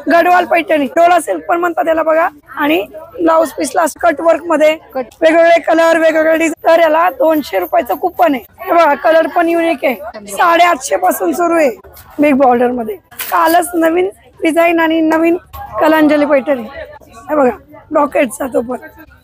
Gadwal Paithani Dola silk पण म्हणतात त्याला बघा। आणि ब्लाउज पीसला कट वर्क मध्ये वेगवेगळे कलर वेगवेगळे डिझाइन। तर याला 200 रुपयाचं कुपन आहे। हे बघा कलर पण युनिक आहे। 850 पासून सुरू आहे बिग बॉर्डर मध्ये। कालच नवीन डिझाइन आणि नवीन कलांजली पैठणी। हे बघा ब्रॉकेटचा तो पण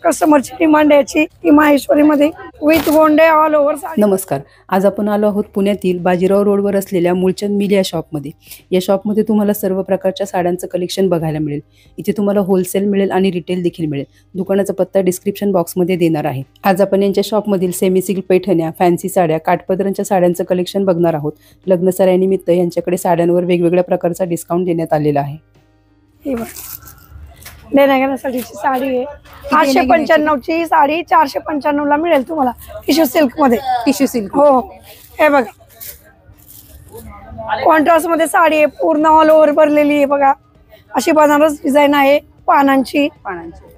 कस्टमरची डिमांड याची की माहेश्वरी मध्ये विथ गोंडे ऑल ओव्हर। नमस्कार, आज आपण आलो आहोत पुण्यातील बाजीराव रोडवर असलेल्या मूलचंद मिल या शॉपमध्ये। या शॉपमध्ये तुम्हाला सर्व प्रकारच्या साड्यांचं कलेक्शन बघायला मिळेल। इथे तुम्हाला होलसेल मिळेल आणि रिटेल देखील मिळेल। दुकानाचा पत्ता डिस्क्रिप्शन बॉक्समध्ये देणार आहे। आज आपण यांच्या शॉपमधील सेमी सिल्क पैठण्या, फॅन्सी साड्या, काठपदरांच्या साड्यांचं कलेक्शन बघणार आहोत। लग्न सराईनिमित्त यांच्याकडे साड्यांवर वेगवेगळ्या प्रकारचा डिस्काउंट देण्यात आलेला आहे। देण्या घेण्यासाठीची साडी आहे। 895 ची साडी 495 ला मिळेल तुम्हाला टिश्यू सिल्क मध्ये। टिश्यू सिल्क हो हे बघा कॉन्ट्रास्ट मध्ये साडी आहे। पूर्ण ऑल ओव्हर भरलेली आहे बघा। अशी बनारस डिझाइन आहे पानांची।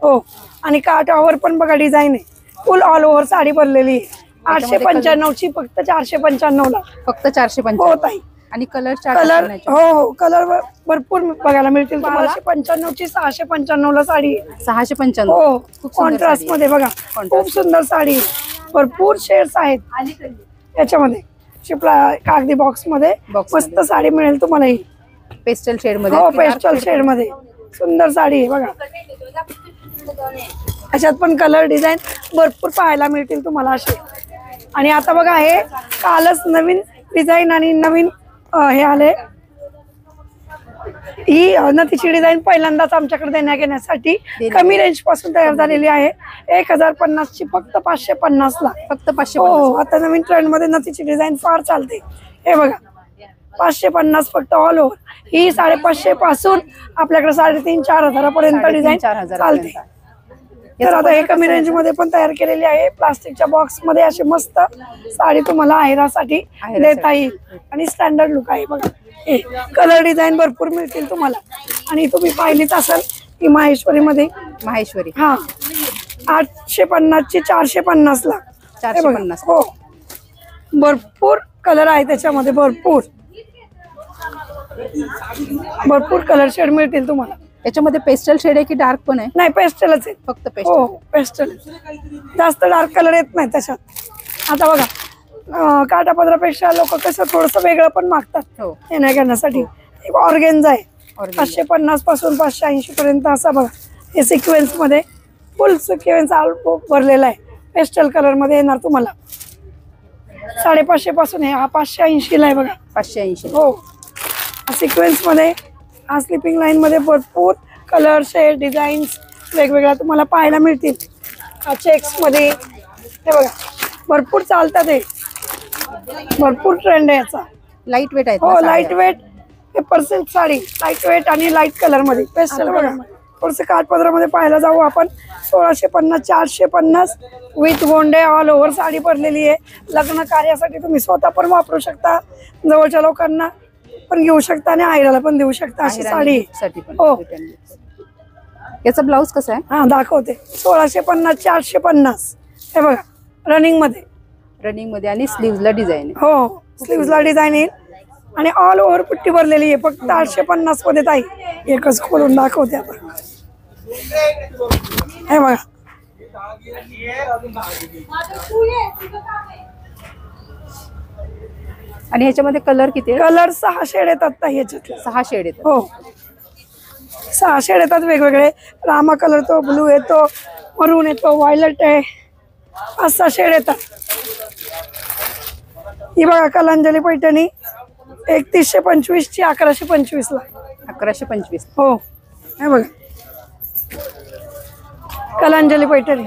हो आणि काठावर पण बघा डिझाइन आहे। फुल ऑल ओव्हर साडी भरलेली आहे। 895 ची फक्त 495 ला। फक्त 495 हो ताई। आणि कलर हो कलर भरपूर बघायला मिळतील तुम्हाला। 595 ची 695 ला साडी। 695 हो कॉन्ट्रास्ट मध्ये बघा खूप सुंदर साडी। भरपूर शेड्स आहेत याच्यामध्ये। शिपला कागदी बॉक्स मध्ये मस्त साडी मिळेल तुम्हाला ही पेस्टल शेड मध्ये। हो पेस्टल शेड मध्ये सुंदर साडी आहे बघा। अशात पण कलर डिझाइन भरपूर पाहायला मिळतील तुम्हाला असे। आणि आता बघा हे कालच नवीन डिझाइन आणि नवीन हे आले। ही नथीची डिझाइन पहिल्यांदाच आमच्याकडे देण्यात येण्यासाठी कमी रेंज पासून तयार झालेली आहे। 1050 ची फक्त 550 ला। फक्त 550। हो आता नवीन ट्रेंड मध्ये नथीची डिझाइन फार चालते। हे बघा 550 फक्त ऑल ओव्हर। ही 550 पासून आपल्याकडे 3,500-4,000 पर्यंत डिझाइन चालते। तर आता हे कमी रेंज मध्ये पण तयार केलेली आहे। प्लास्टिकच्या बॉक्स मध्ये अशी मस्त साडी तुम्हाला आहेरासाठी देता येईल आणि स्टँडर्ड लुक आहे बघा। कलर डिझाइन भरपूर मिळतील तुम्हाला। आणि तुम्ही पाहिलीच असाल की माहेश्वरी मध्ये माहेश्वरी हा 850 ची 450 ला। 450 हो भरपूर कलर आहे त्याच्यामध्ये। भरपूर कलर शेड मिळतील तुम्हाला। याच्यामध्ये पेस्टल शेड आहे की डार्क पण आहे? नाही पेस्टलच आहे फक्त पेस्टल। हो पेस्टल जास्त डार्क कलर येत नाही त्याच्यात। आता बघा काठापदरापेक्षा लोक कसं थोडस वेगळं पण मागतात येण्या घेण्यासाठी। ऑर्गेन्झा आहे 550 पासून 580 पर्यंत असा बघा। हे सिक्वेन्स मध्ये फुल सिक्वेन्स भरलेला आहे। पेस्टल कलर मध्ये येणार तुम्हाला। 550 पासून आहे हा 580 ला आहे बघा। 580 हो सिक्वेन्स मध्ये हा स्लिपिंग लाईन मध्ये भरपूर कलर शेड डिझाईन्स वेगवेगळ्या तुम्हाला पाहायला मिळतील। चेक्स मध्ये हे बघा भरपूर चालतात। हे भरपूर ट्रेंड आहे याचा। लाईट वेट आहे। हो light weight paper silk sari light weight आणि लाईट कलर मध्ये पेस्टल बघा। थोडस काठपदरामध्ये पाहायला जाऊ आपण। 1650 450 विथ गोंडे ऑल ओव्हर साडी भरलेली आहे। लग्न कार्यासाठी तुम्ही स्वतः पण वापरू शकता, जवळच्या लोकांना पण घेऊ शकता आणि आईला पण देऊ शकता अशी साडी। हो याचा ब्लाउज कसा आहे? हा दाखवते। 1650 450 हे बघा रनिंग मध्ये आणि स्लीव्हजला डिझाइन आहे। हो स्लीव्हजला डिझाइन येईल आणि ऑल ओव्हर पुट्टी भरलेली आहे। फक्त 850 मध्ये ताई। एकच खोलून दाखवते आता। हे बघा आणि ह्याच्यामध्ये कलर किती आहे? कलर 6 शेड येतात ताई ह्याच्यातले। 6 शेड येतात। हो 6 शेड येतात वेगवेगळे। रामा कलर तो ब्लू येतो, मरून येतो, व्हायलेट आहे, असा शेड येतात। ही बघा कलांजली पैठणी 3125 ची 1125 ला। 1125 हो हे बघा कलांजली पैठणी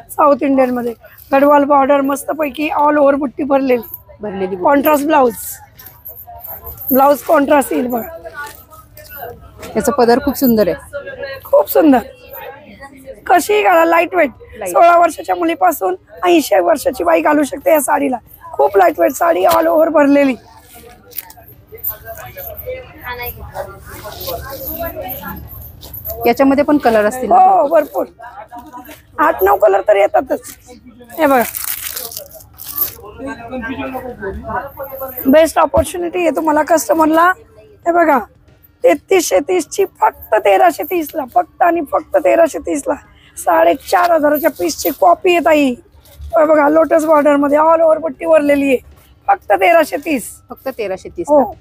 साऊथ इंडियन मध्ये गडवाल बॉर्डर मस्त पैकी ऑल ओव्हर बुट्टी भरलेली कॉन्ट्रास्ट ब्लाउज कॉन्ट्रास्ट येईल बघा। याचा पदर खूप सुंदर आहे। खूप सुंदर कशी घाला लाईट वेट। 16 वर्षाच्या मुलीपासून 80 वर्षाची बाई घालू शकते या साडीला। खूप light weight sari all over भरलेली। याच्यामध्ये पण कलर असतील? हो भरपूर 8-9 कलर तर येतातच। हे बघा बेस्ट ऑपॉर्च्युनिटी आहे तुम्हाला कस्टमरला। हे बघा 3330 ची फक्त 1330 ला, फक्त आणि फक्त 1330 ला. 4500 पीसची कॉपी येत आई. बघा लोटस बॉर्डर मध्ये ऑल ओव्हर पट्टी वरलेली आहे. फक्त 1330. फक्त 1330. हो,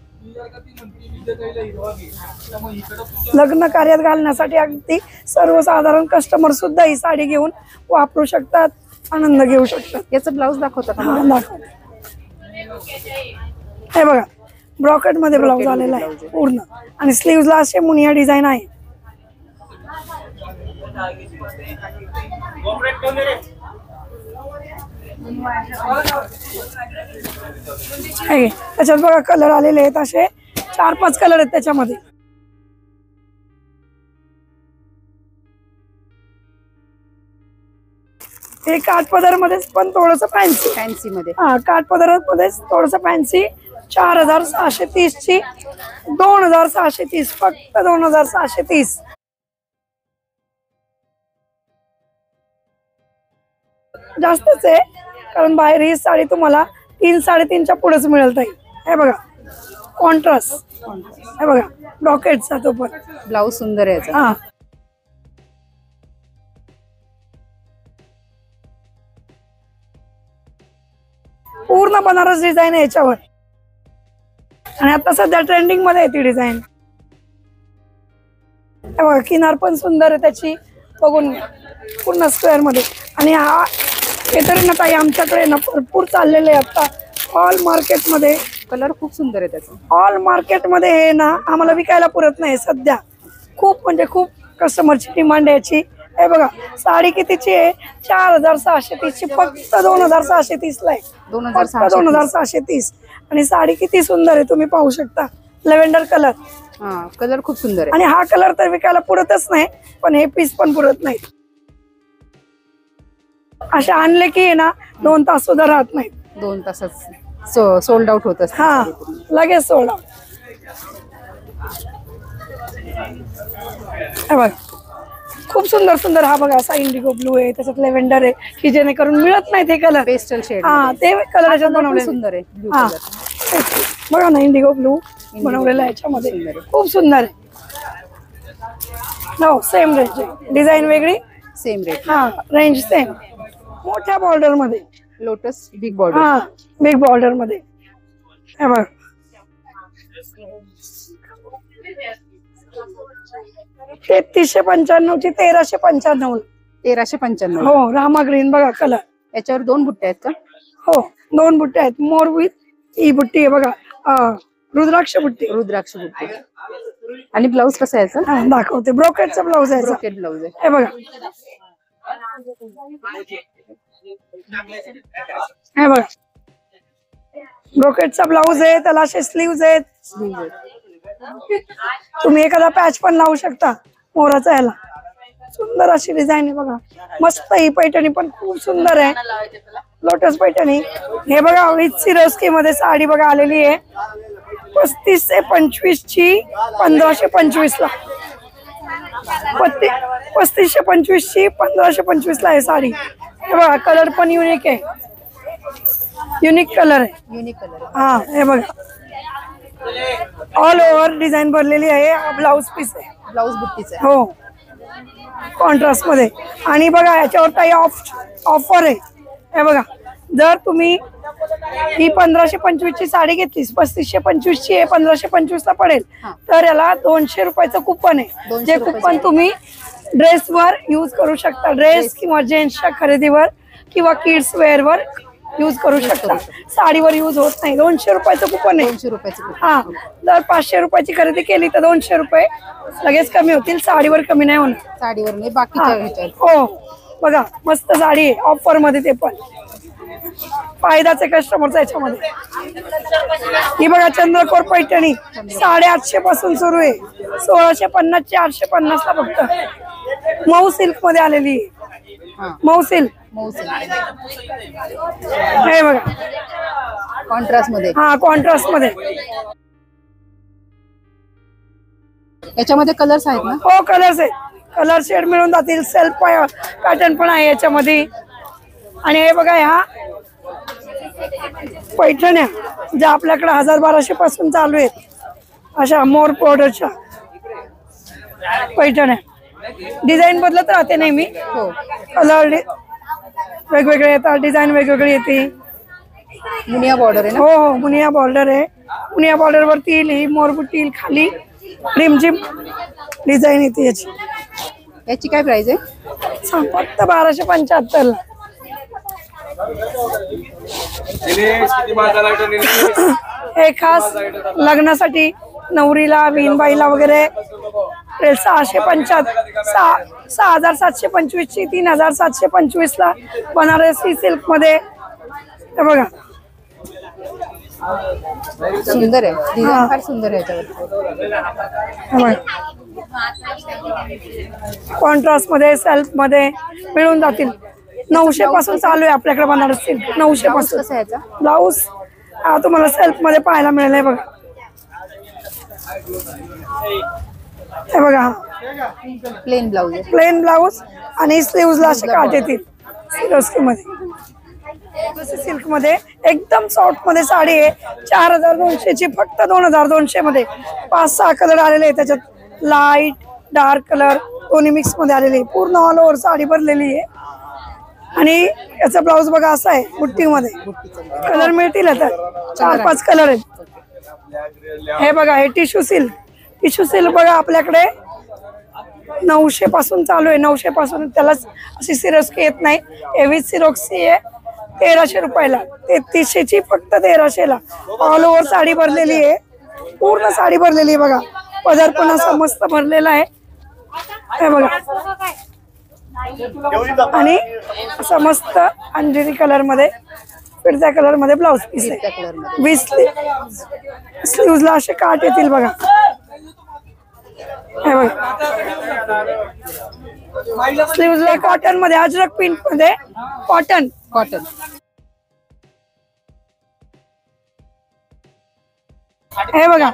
लग्न कार्यात घालण्यासाठी अगदी सर्वसाधारण कस्टमर सुद्धा ही साडी घेऊन वापरू शकतात, आनंद घेऊ शकतात. याचं ब्लाऊज दाखवता का? हा, दाखव. हे बघा ब्रॉकेट मध्ये ब्लाऊज आलेला आहे पूर्ण, आणि स्लीव्हजला असे मुनिया डिझाईन आहे. त्याच्यात बघा कलर आलेले आहेत, असे 4-5 कलर आहेत त्याच्यामध्ये. हे काठपदर मध्येच पण थोडस फॅन्सी मध्ये. हा, काठपदर मध्येच थोडस फॅन्सी. 4630 ची 2630, फक्त 2630. जास्तच आहे, कारण बाहेर ही साडी तुम्हाला 3-3.5च्या पुढेच मिळेल ताई. हे बघा कॉन्ट्रास्ट, हे बघा ब्रॉकेटचा तो पण ब्लाऊज सुंदर आहे. हा, पूर्ण बनारस डिझाईन आहे याच्यावर, आणि आता सध्या ट्रेंडिंग मध्ये आहे ती डिझाईन. बघा किनार पण सुंदर आहे त्याची, बघून घ्या पूर्ण स्क्वेअर मध्ये. आणि हा हे तरी ना ताई आमच्याकडे ना भरपूर चाललेले आहे आता ऑल मार्केट मध्ये. कलर खूप सुंदर आहे त्याचा. ऑल मार्केट मध्ये हे ना आम्हाला विकायला पुरत नाही सध्या. खूप म्हणजे खूप कस्टमरची डिमांड आहे याची. हे बघा साडी कितीची आहे? 4630 ची, फक्त 2630 ला आहे. 2630. आणि साडी किती सुंदर आहे तुम्ही पाहू शकता. Lavender colour. हा, कलर खूप सुंदर आहे. आणि हा कलर तर विकायला पुरतच नाही, पण हे पीस पण पुरत नाही. असे आणले की ना 2 तास सुद्धा राहत नाही. 2 तासात सोल्ड आउट होत असते. हा, लगेच सोल्ड आउट. बघा खूप सुंदर सुंदर. हा बघा असा इंडिगो ब्लू आहे, त्याच्यात लेव्हेंडर आहे, की जेणेकरून मिळत नाही ते कलर. Pastel shade. हा, ते कलर याच्यात बनवले सुंदर आहे. ब्लू हा, कलर बघा ना इंडिगो ब्लू बनवलेला आहे याच्यामध्ये, खूप सुंदर आहे. हो, सेम रेंज आहे, डिझाईन वेगळी, सेम रेट. हा रेंज सेम. मोठ्या बॉर्डर मध्ये लोटस बिग बॉर्डर. हा, बिग बॉर्डर मध्ये. हे बघ 3395 ची 1395. 1395. हो, रामा ग्रीन बघा कलर. याच्यावर 2 बुट्ट्या आहेत का? हो, 2 बुट्टे आहेत. मोर विथ ही बुट्टी आहे बघा, रुद्राक्ष बुट्टी. रुद्राक्ष बुट्टी. आणि ब्लाऊज कसा आहे याचा? दाखवते. ब्रोकेटचा ब्लाऊज आहे. ब्रोकेट ब्लाऊज आहे. हे बघा, हे बघा ब्रोकेटचा ब्लाऊज आहे, त्याला असे स्लीव्ज आहेत. तुम्ही एखादा पॅच पण लावू शकता मोराचा. याला सुंदर अशी डिझाईन आहे बघा, मस्त. ही पैठणी पण खूप सुंदर आहे, लोटस पैठणी. हे बघा विथ सिरोस्की मध्ये साडी बघा आलेली आहे. 3525 ची 1525 ला. 3525 ची 1525 ला आहे साडी. हे बघा कलर पण युनिक आहे, युनिक कलर आहे. Unique colour. हा, हे बघा ऑल ओव्हर डिझाईन भरलेली आहे. हा ब्लाऊज पीस आहे, ब्लाऊज बुट्टीचा आहे. हो, कॉन्ट्रास्ट मध्ये. आणि बघा याच्यावर काही ऑफर आहे. हे बघा, जर तुम्ही ही 1525 ची साडी घेतलीस, 3525 ची आहे, 1525 ला पडेल, तर याला 200 रुपयाचं कुपन आहे. जे कुपन तुम्ही ड्रेसवर यूज करू शकता, ड्रेस किंवा जेंट्सच्या खरेदीवर किंवा किड्स वेअर वर यूज करू शकता. साडीवर यूज होत नाही. 200 रुपयाचं कुपन आहे. 200 रुपयाचं कुपन. हा, जर 500 रुपयाची खरेदी केली तर 200 रुपये लगेच कमी होतील. साडीवर कमी नाही होणार. साडीवर नाही, बाकीच्या ह्याच्यावर. हो, बघा मस्त साडी आहे ऑफर मध्ये, ते पण फायदाचे कस्टमरचा याच्यामध्ये. ही बघा चंद्रकोर पैठणी 850 पासून सुरू आहे. 1650 ची 850 ला फक्त. मऊ सिल्क मध्ये आलेली आहे. मऊ सिल्क. हे बघा कॉन्ट्रास्ट मध्ये. हा, कॉन्ट्रास्ट मध्ये. याच्यामध्ये कलर्स आहेत ना? हो, कलर्स आहेत. कलर शेड मिळून जातील. सेल्फ पॅटर्न पण आहे याच्यामध्ये. आणि हे बघा ह्या पैठण्या ज्या आपल्याकडे 1000-1200 पासून चालू आहेत, अशा मोर बॉर्डरच्या पैठण आहे. डिझाईन बदलत राहते नेहमी. हो. कलर वेगवेगळे येतात, डिझाईन वेगवेगळी येते. मुनिया बॉर्डर आहे ना? हो हो, मुनिया बॉर्डर आहे. मुनिया बॉर्डर वरती ही मोरबुट्टी येईल, खाली रिमझिम डिझाईन येते याची. याची काय प्राइस आहे? फक्त 1275 ला. हे खास लग्नासाठी नवरीला विणबाईला वगैरे 6,725 ची 3,725 ला बनारसी सिल्क मध्ये. हे बघा सुंदर आहे, डिझाईन फार सुंदर आहे याच्यावर. कॉन्ट्रास्ट मध्ये सेल्फ मध्ये मिळून जातील. 900 पासून चालू आहे आपल्याकडे बनारस सिल्क. 900 पासून. कसं आहे याचा? ब्लाऊज तुम्हाला सेल्फ मध्ये पाहायला मिळेल. हे बघा, हे बघा प्लेन ब्लाऊज आहे. प्लेन ब्लाऊज आणि स्लीव्हजला असे काट येतील सिरोस्की मध्ये. सिल्क मध्ये एकदम सॉफ्ट मध्ये साडी आहे. 4,200 ची फक्त 2,200 मध्ये. 5-6 कलर आलेले आहेत त्याच्यात, लाईट डार्क कलर दोन्ही मिक्स मध्ये आलेले. पूर्ण ऑल ओव्हर साडी भरलेली आहे. आणि याचा ब्लाऊज बघा असा आहे बुट्टी मध्ये. कलर मिळतील आता, 4-5 कलर आहेत. हे बघा, हे टिश्यू सिल्क. टिश्यू सिल्क बघा आपल्याकडे 900 पासून चालू आहे. 900 पासून. त्याला अशी सिरोस्की येत नाही. हेवी सिरोस्की आहे 1,300 रुपयाला. 3300 ची फक्त 1,300 ला. ऑल ओव्हर साडी भरलेली आहे. पूर्ण साडी भरलेली आहे बघा. पदर पण असा मस्त भरलेला आहे. हे बघा, आणि असं मस्त अंजिरी कलर मध्ये फिरत्या कलर मध्ये ब्लाऊज पीस आहे. 20 स्लीव्हजला असे काट येतील बघा. हे बघा, स्लीव्हजला कॉटन मध्ये, अजरक प्रिंट मध्ये कॉटन. हे बघा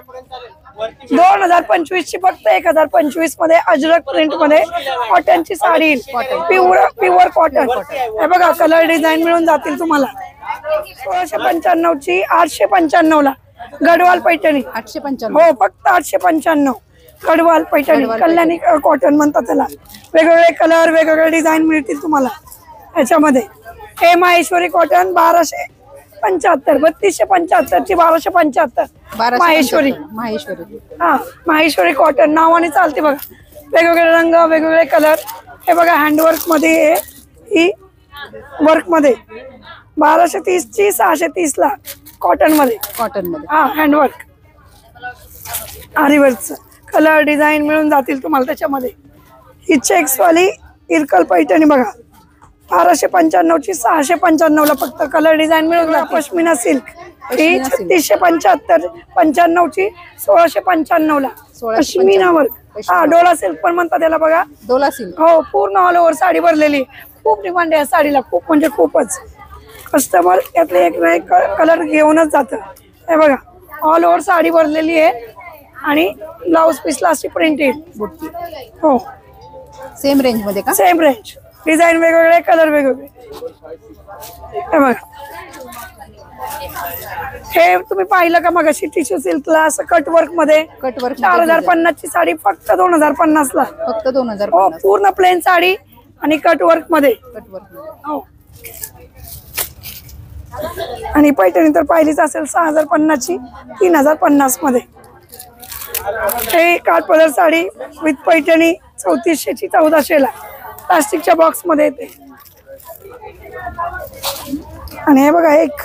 2025 ची फक्त 1,025 मध्ये अजरक प्रिंट मध्ये कॉटनची साडी येईल. Pure cotton. हे बघा, कलर डिझाईन मिळून जातील तुम्हाला. 1695 ची 895 ला. गडवाल पैठणी 895. हो, फक्त 895. गडवाल पैठणी, कल्याणी कॉटन म्हणतात त्याला. वेगवेगळे कलर वेगवेगळे डिझाईन मिळतील तुम्हाला याच्यामध्ये. हे माहेश्वरी कॉटन 1275. 3275 ची 1275 माहेश्वरी. हा, माहेश्वरी कॉटन नावाने चालते बघा. वेगवेगळे रंग वेगवेगळे कलर. हे बघा, हँडवर्क मध्ये ही वर्क मध्ये 1230 ची 630 ला. कॉटन मध्ये. हा, हँडवर्क आरीवर्कचं. कलर डिझाईन मिळून जातील तुम्हाला त्याच्यामध्ये. ही चेक्स वाली इरकल पैठणी बघा 1295 ची 695 ला फक्त. कलर डिझाईन मिळून जातील. पश्मिना सिल्क ही 3695 ची 1695 ला. पश्मिना वर्क. हा, डोला सिल्क पण म्हणतात त्याला बघा. डोला सिल्क. हो, पूर्ण ऑल ओव्हर साडी भरलेली. खूप डिमांड आहे या साडीला, खूप म्हणजे खूपच. कस्टमर यातले एक कलर घेऊनच जातं. हे बघा, ऑल ओव्हर साडी भरलेली आहे आणि ब्लाऊज पीसला अशी प्रिंट येईल. हो, सेम रेंज मध्ये का? Same range. डिझाईन वेगवेगळे, कलर वेगवेगळे. हे बघा, हे तुम्ही पाहिलं का मग अशी टिश्यू सिल्कला असं कटवर्क मध्ये. 4,050 ची साडी फक्त 2,050 ला. फक्त 2,000. हो, पूर्ण प्लेन साडी आणि कटवर्क मध्ये. हो, आणि पैठणी तर पाहिलीच असेल 6,050 ची 3,050 मध्ये. हे काठपदर साडी विथ पैठणी 3400 ची 1400 ला. प्लास्टिकच्या बॉक्स मध्ये येते. आणि हे बघा, एक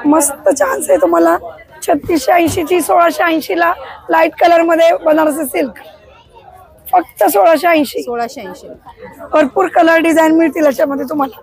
मस्त चान्स आहे तुम्हाला. 3680 ची 1680 ला लाईट कलर मध्ये बनारसी सिल्क. फक्त 1680. भरपूर भरपूर कलर डिझाईन मिळतील याच्यामध्ये तुम्हाला.